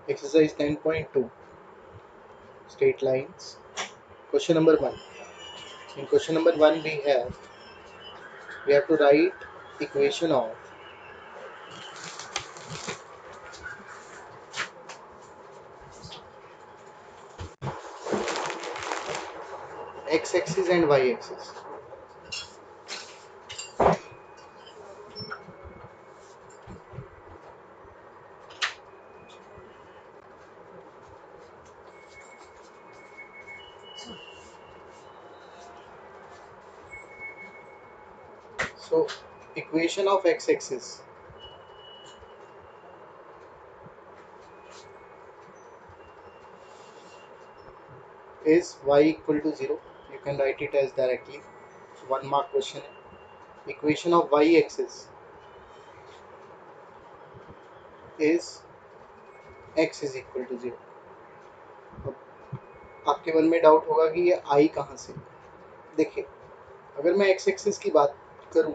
Exercise 10.2 straight lines. Question number 1. In question number 1 we have to write equation of x axis and y axis. So equation of x axis is y equal to 0. You can write it as directly. 1 mark question. Equation of y axis is x is equal to 0. आपके मन में doubt होगा कि ये आई कहाँ से। देखिए, अगर मैं x एक्सिस की बात करूं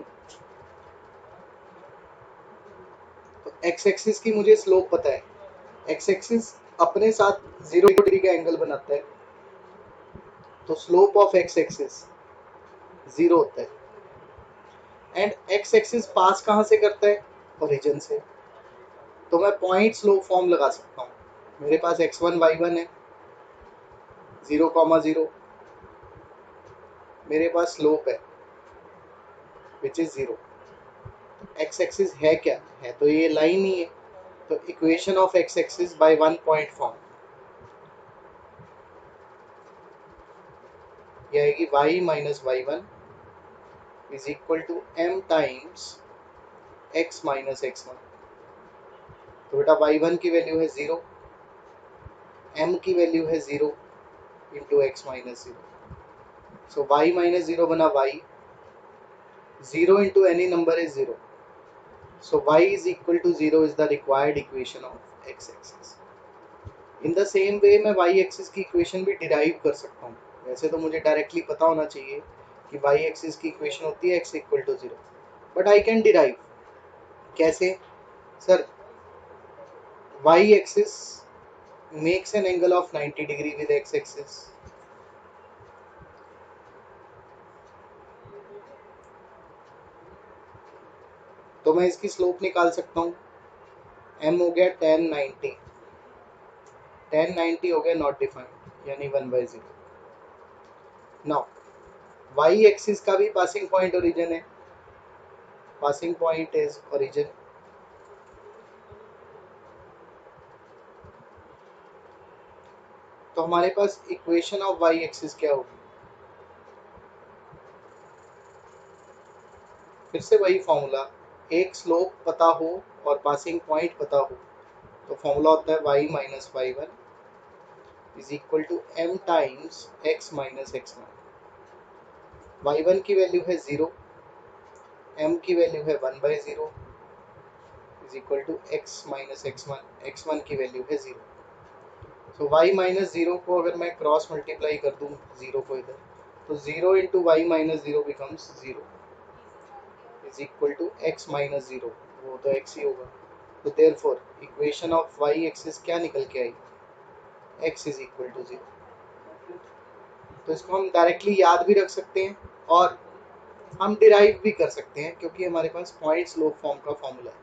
तो x एक्सिस की मुझे स्लोप पता है। x एक्सिस अपने साथ 0 डिग्री का एंगल बनाता है, तो स्लोप ऑफ x एक्सिस 0 होता है। एंड x एक्सिस पास कहाँ से करता है? ओरिजिन से। तो मैं पॉइंट स्लोप फॉर्म लगा सकता हूँ। मेरे पास x1 y1 है 0,0, मेरे पास स्लोप है विच इज 0। x एक्सिस है क्या? है तो ये लाइन ही है। तो equation of x axis by 1 point form ये आएगी y minus y1 is equal to m times x minus x1। तो बेटा y1 की वैल्यू है 0, m की वैल्यू है 0 इंटू x माइनस 0। सो y माइनस 0 बना y, 0 into any number is 0. So y is equal to 0 is the required equation of x axis. In the same way मैं y axis की equation भी derive कर सकता हूँ। वैसे तो मुझे directly पता होना चाहिए कि y axis की equation होती है x equal to 0. But I can derive. कैसे? Sir, y axis makes an angle of 90 degree with x axis. तो मैं इसकी स्लोप निकाल सकता हूँ। m हो गया tan 90, tan 90 हो गया नॉट डिफाइंड यानी 1/0। नाउ y एक्सिस का भी पासिंग पॉइंट ओरिजिन है, पासिंग पॉइंट इज ओरिजिन। तो हमारे पास इक्वेशन ऑफ y एक्सिस क्या होगी? फिर से वही फॉर्मूला, एक स्लोप पता हो और पासिंग पॉइंट पता हो तो फॉर्मूला होता है y minus y1 is equal to m times x minus x1। y1 की वैल्यू है 0, m की वैल्यू है 1/0 is equal to x minus x1, x1 की वैल्यू है 0। तो y माइनस 0 को अगर मैं क्रॉस मल्टीप्लाई कर दूं 0 को इधर, तो 0 into y minus 0 becomes 0 is equal to x minus 0, वो तो x ही होगा। तो therefore equation of y axis क्या निकल के आई? x is equal to 0। तो इसको हम डायरेक्टली याद भी रख सकते हैं और हम डिराइव भी कर सकते हैं क्योंकि हमारे पास पॉइंट स्लोप फॉर्म का फॉर्मूला है।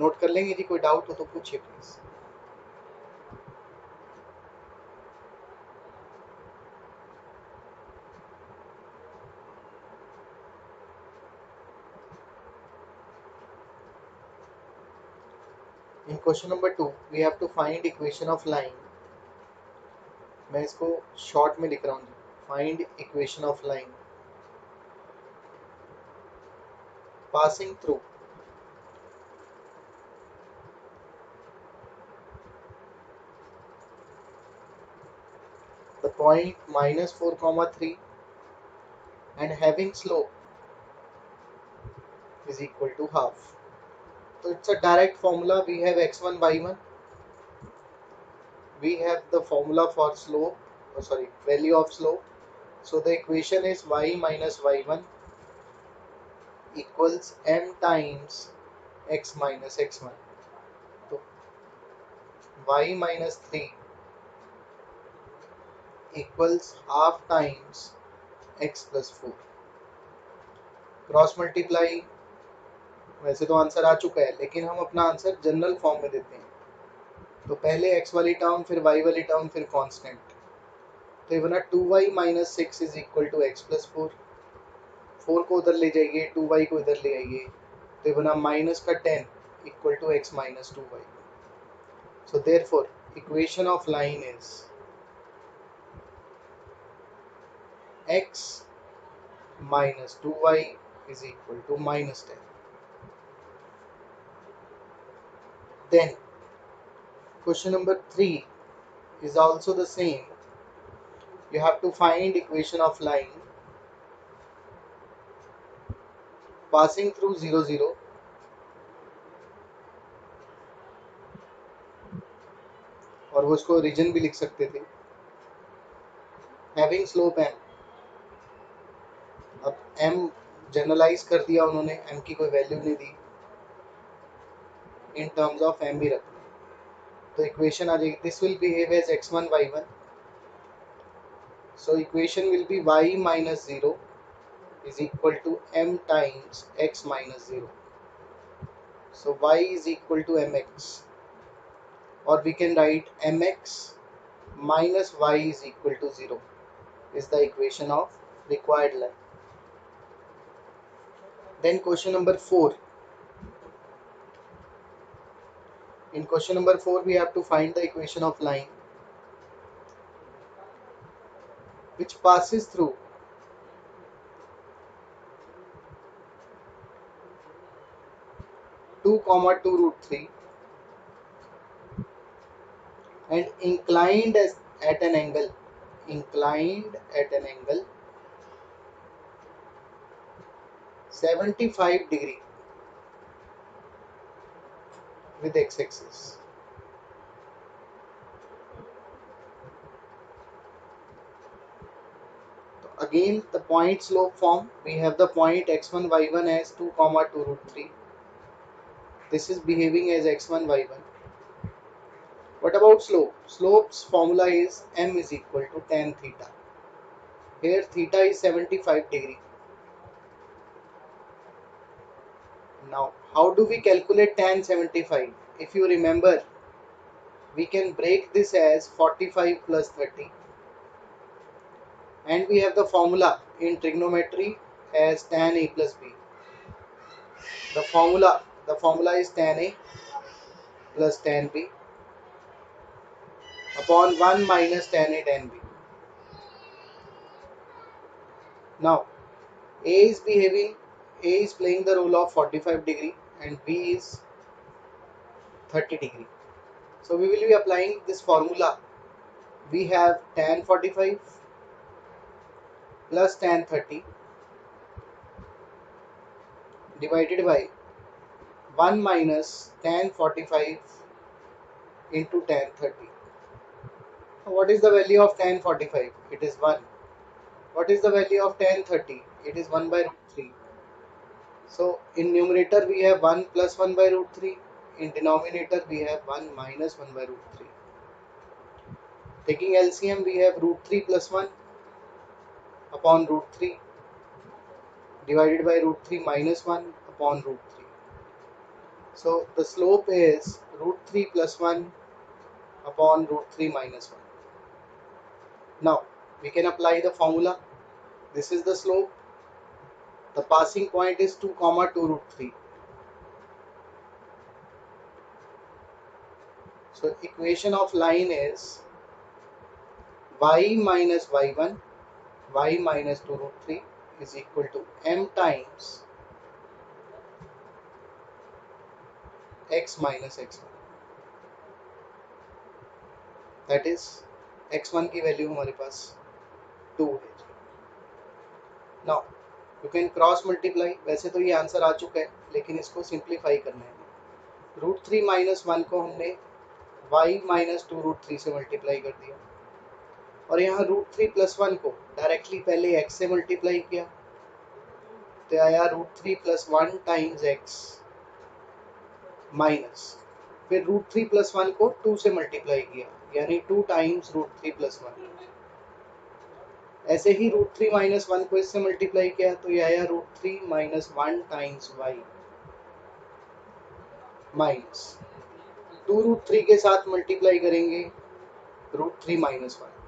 नोट कर लेंगे। यदि कोई डाउट हो तो पूछिए please. In question number 2 we have to find equation of line. मैं इसको शॉर्ट में लिख रहा हूँ, find equation of line passing through the point minus 4,3 and having slope is equal to half. So it's a direct formula. We have x1 y1, we have the formula for slope, value of slope. So the equation is y minus y1 equals m times x minus x1. तो y minus 3 equals half times x plus 4. Cross multiply, वैसे तो answer आ चुका है लेकिन हम अपना answer general form में देते हैं। तो पहले x वाली टर्म, फिर y वाली टर्म, फिर कांस्टेंट। तो ये बना 2y minus 6 is equal to x plus 4। 4 को उधर ले जाइए, 2y को इधर ले आइए, तो ये बना माइनस का 10 equal to x minus 2y। So therefore equation of line is x minus 2y is equal to minus 10. Then question number 3 is also the same. You have to find equation of line passing through 0 0 और वो उसको reason भी लिख सकते थे, having slope m। अब m generalize कर दिया उन्होंने, m की कोई वैल्यू नहीं दी, इन टर्म्स ऑफ m भी रखना। तो इक्वेशन आ जाएगी, this will behave as x1 y1, so equation will be y minus 0 is equal to m times x minus 0. So y is equal to mx, or we can write mx minus y is equal to 0 is the equation of required line. Then question number 4. In question number 4 we have to find the equation of line which passes through 2 comma 2 root 3 and inclined at an angle 75 degree with x-axis. Again the point slope form, we have the point x1 y1 as 2 comma 2 root 3. This is behaving as x1 y1. What about slope? Slope's formula is m is equal to tan theta. Here theta is 75 degree. Now how do we calculate tan 75? If you remember, we can break this as 45 plus 30, and we have the formula in trigonometry as tan a plus b. The formula is tan a plus tan b upon 1 minus tan a tan b. Now A is playing the role of 45 degree and B is 30 degree. So we will be applying this formula. We have tan 45 plus tan 30 divided by 1 minus tan 45 into tan 30. So what is the value of tan 45? It is 1. What is the value of tan 30? It is 1 by root 3. So in numerator we have 1 plus 1 by root 3. In denominator we have 1 minus 1 by root 3. Taking LCM, we have root 3 plus 1 upon root 3 divided by root 3 minus 1 upon root 3. So the slope is root 3 plus 1 upon root 3 minus 1. Now we can apply the formula. This is the slope. The passing point is 2 comma 2 root 3. So equation of line is y minus y1, y minus 2 root 3 is equal to m times x minus x1. That is x1 की value हमारे पास 2 है। Now you can cross multiply, वैसे तो ये answer आ चुका है लेकिन इसको सिंप्लीफाई करना है। रूट 3 माइनस 1 को हमने y माइनस 2 रूट 3 से मल्टीप्लाई कर दिया और यहाँ रूट 3 प्लस 1 को डायरेक्टली पहले x से मल्टीप्लाई किया तो आया root 3 plus 1 times x minus फिर रूट 3 प्लस 1 को 2 से मल्टीप्लाई किया, यानी 2 टाइम्स रूट 3 प्लस 1। ऐसे ही रूट 3 माइनस 1 को इससे मल्टीप्लाई किया तो ये आया root 3 minus 1 times y minus 2 root 3 के साथ मल्टीप्लाई करेंगे रूट 3 माइनस 1।